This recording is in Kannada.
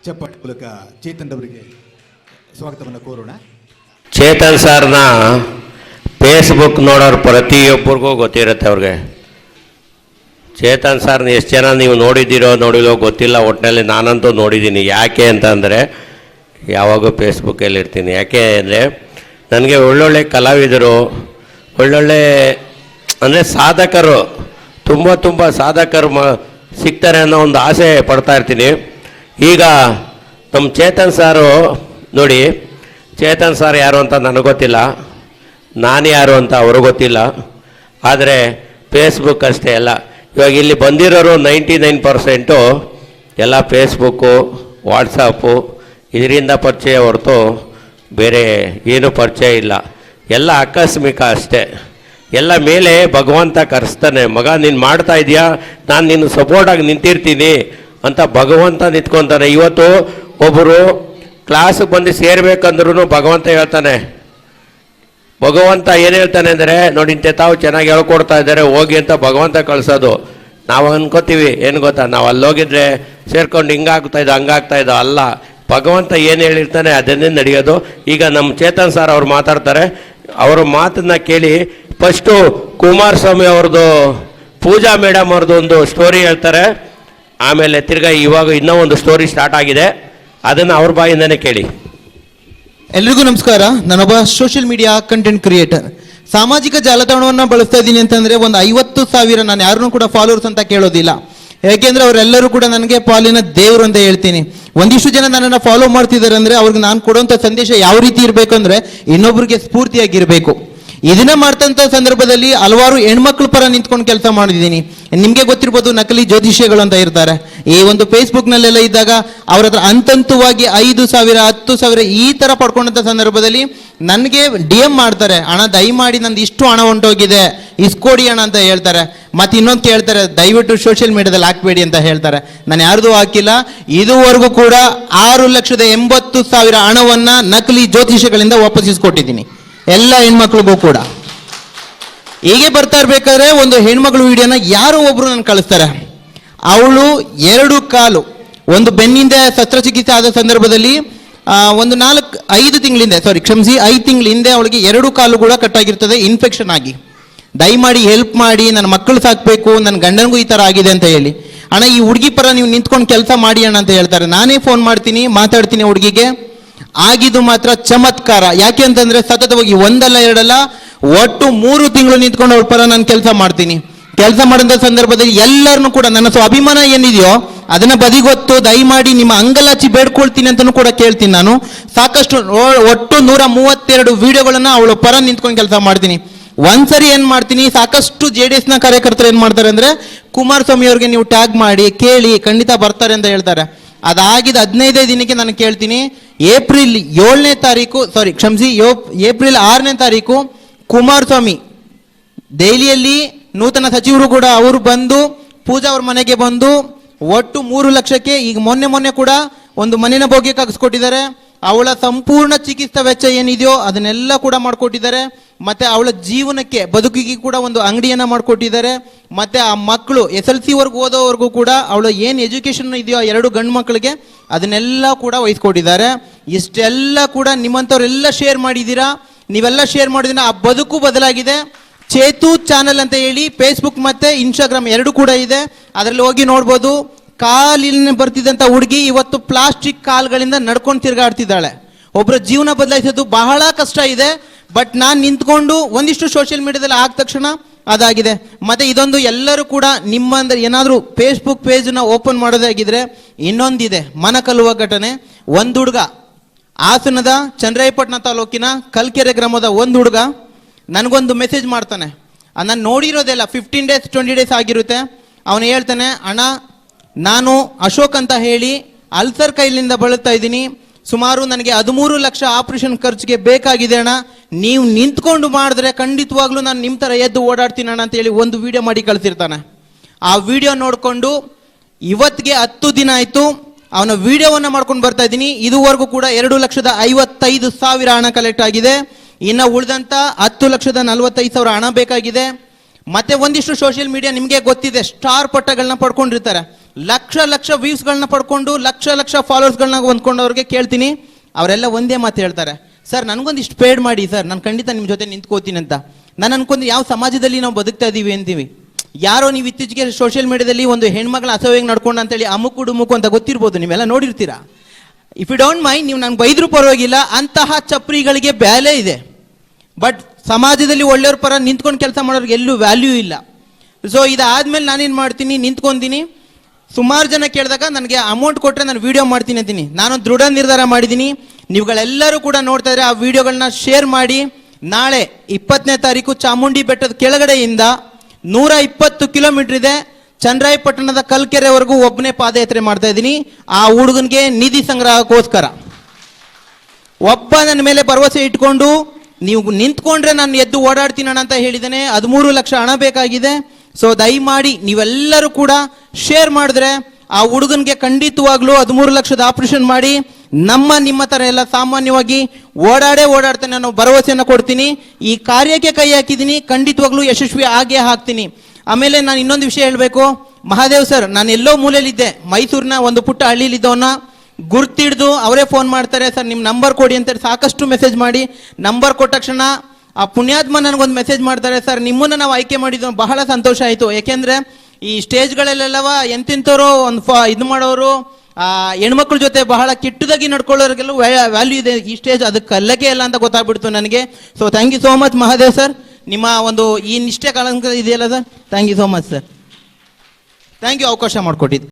ಚಪ್ಪಾಳೆ ಮೂಲಕ ಚೇತನ್ ಅವರಿಗೆ ಸ್ವಾಗತವನ್ನು ಕೋರೋಣ. ಚೇತನ್ ಸರ್ನ ಫೇಸ್ಬುಕ್ ನೋಡೋರು ಪ್ರತಿಯೊಬ್ಬರಿಗೂ ಗೊತ್ತಿರುತ್ತೆ ಅವ್ರಿಗೆ. ಚೇತನ್ ಸರ್ನ ಎಷ್ಟು ಜನ ನೀವು ನೋಡಿದ್ದೀರೋ ನೋಡಿಲ್ಲೋ ಗೊತ್ತಿಲ್ಲ, ಒಟ್ಟಿನಲ್ಲಿ ನಾನಂತೂ ನೋಡಿದ್ದೀನಿ. ಯಾಕೆ ಅಂತಂದರೆ ಯಾವಾಗೂ ಫೇಸ್ಬುಕ್ಕಲ್ಲಿ ಇರ್ತೀನಿ. ಯಾಕೆ ಅಂದರೆ ನನಗೆ ಒಳ್ಳೊಳ್ಳೆ ಕಲಾವಿದರು, ಒಳ್ಳೊಳ್ಳೆ ಅಂದರೆ ಸಾಧಕರು, ತುಂಬ ಸಾಧಕರು ಸಿಗ್ತಾರೆ ಅನ್ನೋ ಒಂದು ಆಸೆ ಪಡ್ತಾ ಇರ್ತೀನಿ. ಈಗ ನಮ್ಮ ಚೇತನ್ ಸಾರು ನೋಡಿ, ಚೇತನ್ ಸಾರ್ ಯಾರು ಅಂತ ನನಗೆ ಗೊತ್ತಿಲ್ಲ, ನಾನು ಯಾರು ಅಂತ ಅವ್ರಿಗೆ ಗೊತ್ತಿಲ್ಲ. ಆದರೆ ಫೇಸ್ಬುಕ್ ಅಷ್ಟೇ ಎಲ್ಲ. ಇವಾಗ ಇಲ್ಲಿ ಬಂದಿರೋರು 99% ಎಲ್ಲ ಫೇಸ್ಬುಕ್ಕು, ವಾಟ್ಸಪ್ಪು ಇದರಿಂದ ಪರಿಚಯ ಹೊರತು ಬೇರೆ ಏನೂ ಪರಿಚಯ ಇಲ್ಲ. ಎಲ್ಲ ಆಕಸ್ಮಿಕ ಅಷ್ಟೇ. ಎಲ್ಲ ಮೇಲೆ ಭಗವಂತ ಕರೆಸ್ತಾನೆ, ಮಗ ನೀನು ಮಾಡ್ತಾ ಇದೆಯಾ, ನಾನು ನಿನ್ನ ಸಪೋರ್ಟಾಗಿ ನಿಂತಿರ್ತೀನಿ ಅಂತ ಭಗವಂತ ನಿಂತ್ಕೊತಾನೆ. ಇವತ್ತು ಒಬ್ಬರು ಕ್ಲಾಸಿಗೆ ಬಂದು ಸೇರಬೇಕಂದ್ರೂ ಭಗವಂತ ಹೇಳ್ತಾನೆ. ಭಗವಂತ ಏನು ಹೇಳ್ತಾನೆ ಅಂದರೆ, ನೋಡಿ ಇಂತೆ ತಾವು ಚೆನ್ನಾಗಿ ಹೇಳ್ಕೊಡ್ತಾ ಇದ್ದಾರೆ ಹೋಗಿ ಅಂತ ಭಗವಂತ ಕಳಿಸೋದು. ನಾವು ಅನ್ಕೋತೀವಿ ಏನು ಗೊತ್ತಾ, ನಾವು ಅಲ್ಲೋಗಿದ್ರೆ ಸೇರ್ಕೊಂಡು ಹಿಂಗಾಗ್ತಾಯಿದ್ದೋ ಹಂಗಾಗ್ತಾಯಿದ್ದೋ ಅಲ್ಲ. ಭಗವಂತ ಏನು ಹೇಳಿರ್ತಾನೆ ಅದನ್ನೇ ನಡೆಯೋದು. ಈಗ ನಮ್ಮ ಚೇತನ್ ಸರ್ ಅವ್ರು ಮಾತಾಡ್ತಾರೆ, ಅವ್ರ ಮಾತನ್ನ ಕೇಳಿ. ಫಸ್ಟು ಕುಮಾರಸ್ವಾಮಿ ಅವ್ರದ್ದು, ಪೂಜಾ ಮೇಡಮ್ ಅವ್ರದ್ದು ಒಂದು ಸ್ಟೋರಿ ಹೇಳ್ತಾರೆ. ಆಮೇಲೆ ತಿರ್ಗಾ ಇವಾಗ ಇನ್ನೂ ಒಂದು ಸ್ಟೋರಿ ಸ್ಟಾರ್ಟ್ ಆಗಿದೆ, ಅದನ್ನು ಅವ್ರ ಬಾಯಿಂದನೇ ಕೇಳಿ. ಎಲ್ರಿಗೂ ನಮಸ್ಕಾರ. ನಾನೊಬ್ಬ ಸೋಷಿಯಲ್ ಮೀಡಿಯಾ ಕಂಟೆಂಟ್ ಕ್ರಿಯೇಟರ್. ಸಾಮಾಜಿಕ ಜಾಲತಾಣವನ್ನು ಬಳಸ್ತಾ ಇದ್ದೀನಿ ಅಂತಂದರೆ ಒಂದು 50,000 ನಾನು ಯಾರನ್ನೂ ಕೂಡ ಫಾಲೋವರ್ಸ್ ಅಂತ ಕೇಳೋದಿಲ್ಲ. ಯಾಕೆಂದರೆ ಅವರೆಲ್ಲರೂ ಕೂಡ ನನಗೆ ಪಾಲಿನ ದೇವರು ಅಂತ ಹೇಳ್ತೀನಿ. ಒಂದಿಷ್ಟು ಜನ ನನ್ನನ್ನು ಫಾಲೋ ಮಾಡ್ತಿದ್ದಾರೆ ಅಂದರೆ ಅವ್ರಿಗೆ ನಾನು ಕೊಡುವಂಥ ಸಂದೇಶ ಯಾವ ರೀತಿ ಇರಬೇಕಂದ್ರೆ ಇನ್ನೊಬ್ಬರಿಗೆ ಸ್ಫೂರ್ತಿಯಾಗಿರಬೇಕು. ಇದನ್ನ ಮಾಡ್ತಂಥ ಸಂದರ್ಭದಲ್ಲಿ ಹಲವಾರು ಹೆಣ್ಮಕ್ಳ ಪರ ನಿಂತ್ಕೊಂಡು ಕೆಲಸ ಮಾಡಿದ್ದೀನಿ. ನಿಮಗೆ ಗೊತ್ತಿರ್ಬೋದು, ನಕಲಿ ಜ್ಯೋತಿಷ್ಯಗಳು ಅಂತ ಇರ್ತಾರೆ. ಈ ಒಂದು ಫೇಸ್ಬುಕ್ನಲ್ಲೆಲ್ಲ ಇದ್ದಾಗ ಅವ್ರ ಹತ್ರ ಹಂತವಾಗಿ 5,000 10,000 ಈ ಥರ ಪಡ್ಕೊಂಡಂಥ ಸಂದರ್ಭದಲ್ಲಿ ನನಗೆ DM ಮಾಡ್ತಾರೆ, ಹಣ ದಯಮಾಡಿ ನಂದು ಇಷ್ಟು ಹಣ ಹೊಂಟೋಗಿದೆ ಇಸ್ಕೊಡಿ ಹಣ ಅಂತ ಹೇಳ್ತಾರೆ. ಮತ್ತು ಇನ್ನೊಂದು ಕೇಳ್ತಾರೆ, ದಯವಿಟ್ಟು ಸೋಷಿಯಲ್ ಮೀಡಿಯಾದಲ್ಲಿ ಹಾಕಬೇಡಿ ಅಂತ ಹೇಳ್ತಾರೆ. ನಾನು ಯಾರ್ದು ಹಾಕಿಲ್ಲ. ಇದುವರೆಗೂ ಕೂಡ 6,80,000 ಹಣವನ್ನು ನಕಲಿ ಜ್ಯೋತಿಷ್ಯಗಳಿಂದ ವಾಪಸ್ಸಿಸ್ಕೊಟ್ಟಿದ್ದೀನಿ ಎಲ್ಲ ಹೆಣ್ಮಕ್ಳಿಗೂ ಕೂಡ. ಹೀಗೆ ಬರ್ತಾ ಇರ್ಬೇಕಾದ್ರೆ ಒಂದು ಹೆಣ್ಮಕ್ಳು ವಿಡಿಯೋನ ಯಾರೋ ಒಬ್ರು ನಾನು ಕಳಿಸ್ತಾರೆ. ಅವಳು 2 ಕಾಲು, ಒಂದು ಬೆನ್ನಿಂದ ಶಸ್ತ್ರಚಿಕಿತ್ಸೆ ಆದ ಸಂದರ್ಭದಲ್ಲಿ ಒಂದು 5 ತಿಂಗಳ ಹಿಂದೆ ಅವಳಿಗೆ 2 ಕಾಲು ಕೂಡ ಕಟ್ಟಾಗಿರ್ತದೆ ಇನ್ಫೆಕ್ಷನ್ ಆಗಿ. ದಯಮಾಡಿ ಹೆಲ್ಪ್ ಮಾಡಿ, ನನ್ನ ಮಕ್ಕಳು ಸಾಕಬೇಕು, ನನ್ನ ಗಂಡನಿಗೂ ಈ ಥರ ಆಗಿದೆ ಅಂತ ಹೇಳಿ. ಅಣ್ಣ ಈ ಹುಡುಗಿ ಪರ ನೀವು ನಿಂತ್ಕೊಂಡು ಕೆಲಸ ಮಾಡಿ ಅಣ್ಣ ಅಂತ ಹೇಳ್ತಾರೆ. ನಾನೇ ಫೋನ್ ಮಾಡ್ತೀನಿ, ಮಾತಾಡ್ತೀನಿ ಹುಡುಗಿಗೆ. ಆಗಿದ್ದು ಮಾತ್ರ ಚಮತ್ಕಾರ. ಯಾಕೆ ಅಂತಂದರೆ ಸತತವಾಗಿ 1 ಅಲ್ಲ 2 ಅಲ್ಲ, ಒಟ್ಟು 3 ತಿಂಗಳು ನಿಂತ್ಕೊಂಡು ಅವ್ರ ಪರ ನಾನು ಕೆಲಸ ಮಾಡ್ತೀನಿ. ಕೆಲಸ ಮಾಡಿದ ಸಂದರ್ಭದಲ್ಲಿ ಎಲ್ಲರನ್ನೂ ಕೂಡ ನನ್ನ ಅಭಿಮಾನ ಏನಿದೆಯೋ ಅದನ್ನ ಬದಿಗೊತ್ತು ದಯಮಾಡಿ ನಿಮ್ಮ ಅಂಗಲಾಚಿ ಬೇಡ್ಕೊಳ್ತೀನಿ ಅಂತಲೂ ಕೂಡ ಕೇಳ್ತೀನಿ. ನಾನು ಸಾಕಷ್ಟು ಒಟ್ಟು 132 ವಿಡಿಯೋಗಳನ್ನು ಅವಳ ಪರ ನಿಂತ್ಕೊಂಡು ಕೆಲಸ ಮಾಡ್ತೀನಿ. ಒಂದ್ಸರಿ ಏನು ಮಾಡ್ತೀನಿ, ಸಾಕಷ್ಟು JDS ನ ಕಾರ್ಯಕರ್ತರು ಏನು ಮಾಡ್ತಾರೆ ಅಂದರೆ, ಕುಮಾರಸ್ವಾಮಿ ಅವ್ರಿಗೆ ನೀವು ಟ್ಯಾಗ್ ಮಾಡಿ ಕೇಳಿ, ಖಂಡಿತ ಬರ್ತಾರೆ ಅಂತ ಹೇಳ್ತಾರೆ. ಅದಾಗಿದ್ದು 15 ದಿನಕ್ಕೆ ನಾನು ಕೇಳ್ತೀನಿ. ಏಪ್ರಿಲ್ 6ನೇ ತಾರೀಕು ಕುಮಾರಸ್ವಾಮಿ ದೆಹಲಿಯಲ್ಲಿ ನೂತನ ಸಚಿವರು ಕೂಡ ಅವರು ಬಂದು ಪೂಜಾ ಅವ್ರ ಮನೆಗೆ ಬಂದು ಒಟ್ಟು 3 ಲಕ್ಷಕ್ಕೆ ಈಗ ಮೊನ್ನೆ ಕೂಡ ಒಂದು ಮನೆಯ ಭೋಗ್ಯ ಕಗಿಸ್ಕೊಟ್ಟಿದ್ದಾರೆ. ಅವಳ ಸಂಪೂರ್ಣ ಚಿಕಿತ್ಸಾ ವೆಚ್ಚ ಏನಿದೆಯೋ ಅದನ್ನೆಲ್ಲ ಕೂಡ ಮಾಡಿಕೊಟ್ಟಿದ್ದಾರೆ. ಮತ್ತೆ ಅವಳ ಜೀವನಕ್ಕೆ ಬದುಕಿಗೆ ಕೂಡ ಒಂದು ಅಂಗಡಿಯನ್ನ ಮಾಡಿಕೊಟ್ಟಿದ್ದಾರೆ. ಮತ್ತೆ ಆ ಮಕ್ಕಳು SLC ವರ್ಗು ಓದೋವರೆಗೂ ಕೂಡ ಅವಳು ಏನು ಎಜುಕೇಶನ್ ಇದೆಯೋ 2 ಗಂಡು ಮಕ್ಕಳಿಗೆ ಅದನ್ನೆಲ್ಲ ಕೂಡ ವಹಿಸ್ಕೊಟ್ಟಿದ್ದಾರೆ. ಇಷ್ಟೆಲ್ಲ ಕೂಡ ನಿಮ್ಮಂಥವ್ರೆಲ್ಲ ಶೇರ್ ಮಾಡಿದ್ದೀರಾ. ನೀವೆಲ್ಲ ಶೇರ್ ಮಾಡಿದ್ರೆ ಆ ಬದುಕು ಬದಲಾಗಿದೆ. ಚೇತು ಚಾನಲ್ ಅಂತ ಹೇಳಿ ಫೇಸ್ಬುಕ್ ಮತ್ತೆ ಇನ್ಸ್ಟಾಗ್ರಾಮ್ 2 ಕೂಡ ಇದೆ, ಅದರಲ್ಲಿ ಹೋಗಿ ನೋಡ್ಬೋದು. ಕಾಲಿನ ಬರ್ತಿದ್ದಂಥ ಹುಡುಗಿ ಇವತ್ತು ಪ್ಲಾಸ್ಟಿಕ್ ಕಾಲ್ಗಳಿಂದ ನಡ್ಕೊಂಡು ತಿರುಗಾಡ್ತಿದ್ದಾಳೆ. ಒಬ್ಬರ ಜೀವನ ಬದಲಾಯಿಸೋದು ಬಹಳ ಕಷ್ಟ ಇದೆ. ಬಟ್ ನಾನು ನಿಂತ್ಕೊಂಡು ಒಂದಿಷ್ಟು ಸೋಷಿಯಲ್ ಮೀಡಿಯಾದಲ್ಲಿ ಆದ ತಕ್ಷಣ ಅದಾಗಿದೆ. ಮತ್ತೆ ಇದೊಂದು ಎಲ್ಲರೂ ಕೂಡ ನಿಮ್ಮಂದ್ರೆ ಏನಾದರೂ ಫೇಸ್ಬುಕ್ ಪೇಜನ್ನ ಓಪನ್ ಮಾಡೋದಾಗಿದ್ರೆ ಇನ್ನೊಂದಿದೆ, ಮನಕಲುವ ಘಟನೆ. ಒಂದು ಹುಡುಗ ಹಾಸನದ ಚನ್ನರಾಯಪಟ್ಟಣ ತಾಲೂಕಿನ ಕಲ್ಕೆರೆ ಗ್ರಾಮದ ಒಂದು ಹುಡುಗ ನನಗೊಂದು ಮೆಸೇಜ್ ಮಾಡ್ತಾನೆ. ನಾನು ನೋಡಿರೋದೆಲ್ಲ 15 ಡೇಸ್ 20 ಡೇಸ್ ಆಗಿರುತ್ತೆ. ಅವನು ಹೇಳ್ತಾನೆ, ಅಣ್ಣ ನಾನು ಅಶೋಕ್ ಅಂತ ಹೇಳಿ ಅಲ್ಸರ್ ಕೈಲಿಂದ ಬಳಲ್ತಾ ಇದ್ದೀನಿ, ಸುಮಾರು ನನಗೆ 13 ಲಕ್ಷ ಆಪರೇಷನ್ ಖರ್ಚಿಗೆ ಬೇಕಾಗಿದೆ ಅಣ್ಣ, ನೀವು ನಿಂತ್ಕೊಂಡು ಮಾಡಿದ್ರೆ ಖಂಡಿತವಾಗ್ಲೂ ನಾನು ನಿಮ್ಮ ಥರ ಎದ್ದು ಓಡಾಡ್ತೀನಿ ಅಣ್ಣ ಅಂತ ಹೇಳಿ ಒಂದು ವಿಡಿಯೋ ಮಾಡಿ ಕಳಿಸಿರ್ತಾನೆ. ಆ ವಿಡಿಯೋ ನೋಡಿಕೊಂಡು ಇವತ್ತಿಗೆ 10 ದಿನ ಆಯಿತು. ಅವನ ವಿಡಿಯೋವನ್ನು ಮಾಡ್ಕೊಂಡು ಬರ್ತಾ ಇದ್ದೀನಿ. ಇದುವರೆಗೂ ಕೂಡ 2,55,000 ಹಣ ಕಲೆಕ್ಟ್ ಆಗಿದೆ. ಇನ್ನು ಉಳಿದಂಥ 10,45,000 ಹಣ ಬೇಕಾಗಿದೆ. ಮತ್ತೆ ಒಂದಿಷ್ಟು ಸೋಷಿಯಲ್ ಮೀಡಿಯಾ ನಿಮಗೆ ಗೊತ್ತಿದೆ, ಸ್ಟಾರ್ ಪಟ್ಟಗಳನ್ನ ಪಡ್ಕೊಂಡಿರ್ತಾರೆ. ಲಕ್ಷ ಲಕ್ಷ ವ್ಯೂಸ್ಗಳನ್ನ ಪಡ್ಕೊಂಡು ಲಕ್ಷ ಲಕ್ಷ ಫಾಲೋವರ್ಸ್ಗಳನ್ನ ಹೊಂದ್ಕೊಂಡವ್ರಿಗೆ ಕೇಳ್ತೀನಿ, ಅವರೆಲ್ಲ ಒಂದೇ ಮಾತು ಹೇಳ್ತಾರೆ, ಸರ್ ನನಗೊಂದು ಇಷ್ಟು ಪೇಡ್ ಮಾಡಿ ಸರ್, ನಾನು ಖಂಡಿತ ನಿಮ್ಮ ಜೊತೆ ನಿಂತ್ಕೋತೀನಿ ಅಂತ. ನಾನು ಅನ್ಕೊಂಡು ಯಾವ ಸಮಾಜದಲ್ಲಿ ನಾವು ಬದುಕ್ತಾ ಇದ್ದೀವಿ ಅಂತೀವಿ. ಯಾರೋ ನೀವು ಇತ್ತೀಚೆಗೆ ಸೋಷಿಯಲ್ ಮೀಡಿಯಾದಲ್ಲಿ ಒಂದು ಹೆಣ್ಮಗಳ ಅಸಹ್ಯವಾಗಿ ನಡ್ಕೊಂಡು ಅಂತೇಳಿ ಅಮುಕು ಡುಮುಕು ಅಂತ ಗೊತ್ತಿರ್ಬೋದು, ನೀವೆಲ್ಲ ನೋಡಿರ್ತೀರಾ. ಇಫ್ ಯು ಡೋಂಟ್ ಮೈಂಡ್, ನೀವು ನಂಗೆ ಬೈದ್ರೂ ಪರವಾಗಿಲ್ಲ, ಅಂತಹ ಚಪ್ರಿಗಳಿಗೆ ಬೆಲೆ ಇದೆ. ಬಟ್ ಸಮಾಜದಲ್ಲಿ ಒಳ್ಳೆಯವ್ರ ಪರ ನಿಂತ್ಕೊಂಡು ಕೆಲಸ ಮಾಡೋರಿಗೆ ಎಲ್ಲೂ ವ್ಯಾಲ್ಯೂ ಇಲ್ಲ. ಸೊ ಇದಾದ್ಮೇಲೆ ನಾನೇನು ಮಾಡ್ತೀನಿ, ನಿಂತ್ಕೊಂತೀನಿ. ಸುಮಾರು ಜನ ಕೇಳಿದಾಗ ನನಗೆ ಅಮೌಂಟ್ ಕೊಟ್ಟರೆ ನಾನು ವಿಡಿಯೋ ಮಾಡ್ತೀನಿ ಅಂತೀನಿ. ನಾನು ದೃಢ ನಿರ್ಧಾರ ಮಾಡಿದ್ದೀನಿ, ನೀವುಗಳೆಲ್ಲರೂ ಕೂಡ ನೋಡ್ತಾ ಇದ್ರೆ ಆ ವಿಡಿಯೋಗಳನ್ನ ಶೇರ್ ಮಾಡಿ. ನಾಳೆ 20ನೇ ತಾರೀಕು ಚಾಮುಂಡಿ ಬೆಟ್ಟದ ಕೆಳಗಡೆಯಿಂದ 120 ಕಿಲೋಮೀಟರ್ ಇದೆ, ಚನ್ನರಾಯಪಟ್ಟಣದ ಕಲ್ಕೆರೆವರೆಗೂ ಒಬ್ಬನೇ ಪಾದಯಾತ್ರೆ ಮಾಡ್ತಾ ಇದ್ದೀನಿ. ಆ ಹುಡುಗನಿಗೆ ನಿಧಿ ಸಂಗ್ರಹಕ್ಕೋಸ್ಕರ ಒಬ್ಬ ನನ್ನ ಮೇಲೆ ಭರವಸೆ ಇಟ್ಕೊಂಡು ನೀವು ನಿಂತ್ಕೊಂಡ್ರೆ ನಾನು ಎದ್ದು ಓಡಾಡ್ತೀನಿ ಅಂತ ಹೇಳಿದ್ದೇನೆ. 13 ಲಕ್ಷ ಹಣ ಬೇಕಾಗಿದೆ. ಸೊ ದಯಮಾಡಿ ನೀವೆಲ್ಲರೂ ಕೂಡ ಶೇರ್ ಮಾಡಿದ್ರೆ ಆ ಹುಡುಗನಿಗೆ ಖಂಡಿತವಾಗ್ಲೂ 13 ಲಕ್ಷದ ಆಪರೇಷನ್ ಮಾಡಿ ನಿಮ್ಮ ಥರ ಎಲ್ಲ ಸಾಮಾನ್ಯವಾಗಿ ಓಡಾಡ್ತಾನೆ ಅನ್ನೋ ಭರವಸೆಯನ್ನು ಕೊಡ್ತೀನಿ. ಈ ಕಾರ್ಯಕ್ಕೆ ಕೈ ಹಾಕಿದ್ದೀನಿ, ಖಂಡಿತವಾಗ್ಲೂ ಯಶಸ್ವಿ ಆಗೇ ಹಾಕ್ತೀನಿ. ಆಮೇಲೆ ನಾನು ಇನ್ನೊಂದು ವಿಷಯ ಹೇಳಬೇಕು. ಮಹಾದೇವ್ ಸರ್, ನಾನು ಎಲ್ಲೋ ಮೂಲೆಯಲ್ಲಿದ್ದೆ, ಮೈಸೂರಿನ ಒಂದು ಪುಟ್ಟ ಹಳ್ಳಿಲಿದ್ದವನ್ನ ಗುರ್ತಿಡ್ದು ಅವರೇ ಫೋನ್ ಮಾಡ್ತಾರೆ, ಸರ್ ನಿಮ್ಮ ನಂಬರ್ ಕೊಡಿ ಅಂತೇಳಿ ಸಾಕಷ್ಟು ಮೆಸೇಜ್ ಮಾಡಿ, ನಂಬರ್ ಕೊಟ್ಟ ತಕ್ಷಣ ಆ ಪುಣ್ಯಾತ್ಮ ನನಗೊಂದು ಮೆಸೇಜ್ ಮಾಡ್ತಾರೆ, ಸರ್ ನಿಮ್ಮನ್ನು ನಾವು ಆಯ್ಕೆ ಮಾಡಿದ್ದು ಬಹಳ ಸಂತೋಷ ಆಯಿತು. ಯಾಕೆಂದರೆ ಈ ಸ್ಟೇಜ್ಗಳಲ್ಲೆಲ್ಲವ ಎಂತಿಂಥವ್ರು ಒಂದು ಇದು ಮಾಡೋರು ಹೆಣ್ಮಕ್ಳ ಜೊತೆ ಬಹಳ ಕೆಟ್ಟದಾಗಿ ನಡ್ಕೊಳ್ಳೋರಿಗೆಲ್ಲ ವ್ಯಾಲ್ಯೂ ಇದೆ. ಈ ಸ್ಟೇಜ್ ಅದಕ್ಕೆ ಕಲ್ಲಕ್ಕೆ ಇಲ್ಲ ಅಂತ ಗೊತ್ತಾಗ್ಬಿಡ್ತು ನನಗೆ. So thank you so much Mahadev sir, ನಿಮ್ಮ ಒಂದು ಈ ನಿಷ್ಠೆ ಕಳಂಕ ಇದೆಯಲ್ಲ sir, thank you so much sir. Thank you ಅವಕಾಶ ಮಾಡಿಕೊಟ್ಟಿದ್ದು.